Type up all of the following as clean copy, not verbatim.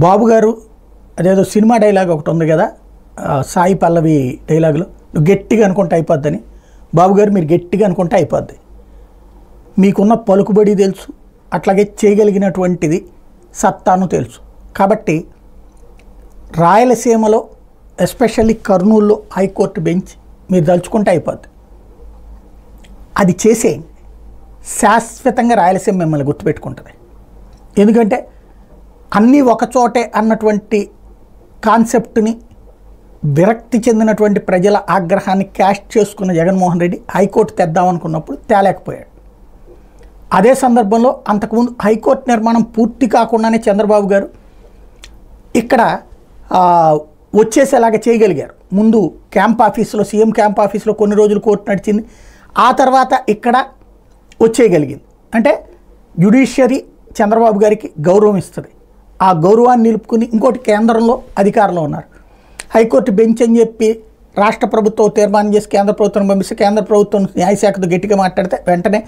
బాబు గారు అదేదో cinema dialogue ఒకటి ఉంది కదా, సాయి పల్లవి డైలాగులో, నువ్వు గట్టిగా అనుకుంటే అయిపోద్దని. బాబు గారు మీరు గట్టిగా అనుకుంటే అయిపోద్ది. మీకున్న పలుకుబడి తెలుసు, అట్లాగే చేయగలిగినటువంటిది సత్తాను తెలుసు. కాబట్టి రాయలసీమలో ఎస్పెషల్లీ కర్నూలులో హైకోర్టు బెంచ్ మీరు దలుచుకుంటే అయిపోద్ది. అది చేసేయండి. శాశ్వతంగా రాయలసీమ మిమ్మల్ని గుర్తుపెట్టుకుంటుంది. ఎందుకంటే అన్నీ ఒకచోటే అన్నటువంటి కాన్సెప్ట్ని విరక్తి చెందినటువంటి ప్రజల ఆగ్రహాన్ని క్యాష్ చేసుకున్న జగన్మోహన్ రెడ్డి హైకోర్టు తెద్దామనుకున్నప్పుడు తేలేకపోయాడు. అదే సందర్భంలో అంతకుముందు హైకోర్టు నిర్మాణం పూర్తి కాకుండానే చంద్రబాబు గారు ఇక్కడ వచ్చేసేలాగా చేయగలిగారు. ముందు క్యాంప్ ఆఫీసులో, సీఎం క్యాంప్ ఆఫీసులో కొన్ని రోజులు కోర్టు నడిచింది. ఆ తర్వాత ఇక్కడ వచ్చేయగలిగింది. అంటే జ్యుడిషియరీ చంద్రబాబు గారికి గౌరవం ఇస్తుంది. ఆ గౌరవాన్ని నిలుపుకుని ఇంకోటి కేంద్రంలో అధికారంలో ఉన్నారు. హైకోర్టు బెంచ్ అని చెప్పి రాష్ట్ర ప్రభుత్వం తీర్మానం చేసి కేంద్ర ప్రభుత్వం పంపిస్తే, కేంద్ర ప్రభుత్వం న్యాయశాఖతో గట్టిగా మాట్లాడితే వెంటనే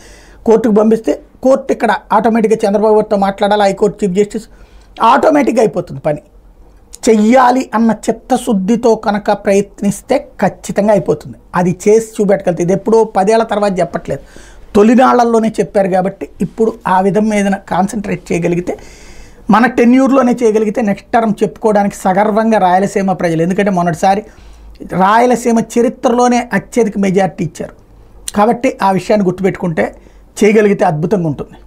కోర్టుకు పంపిస్తే కోర్టు ఇక్కడ ఆటోమేటిక్గా చంద్రబాబు గారితో మాట్లాడాలి. హైకోర్టు చీఫ్ జస్టిస్ ఆటోమేటిక్గా అయిపోతుంది పని. చెయ్యాలి అన్న చిత్తశుద్ధితో కనుక ప్రయత్నిస్తే ఖచ్చితంగా అయిపోతుంది. అది చేసి చూపెట్టగలిగితే, ఇది ఎప్పుడో 10 ఏళ్ల తర్వాత చెప్పట్లేదు, తొలినాళ్లలోనే చెప్పారు. కాబట్టి ఇప్పుడు ఆ విధం మీద కాన్సన్ట్రేట్ చేయగలిగితే, మన టెన్యూర్లోనే చేయగలిగితే నెక్స్ట్ టర్మ్ చెప్పుకోవడానికి సగర్వంగా రాయలసీమ ప్రజలు. ఎందుకంటే మొన్నటిసారి రాయలసీమ చరిత్రలోనే అత్యధిక మెజార్టీ ఇచ్చారు. కాబట్టి ఆ విషయాన్ని గుర్తుపెట్టుకుంటే చేయగలిగితే అద్భుతంగా ఉంటుంది.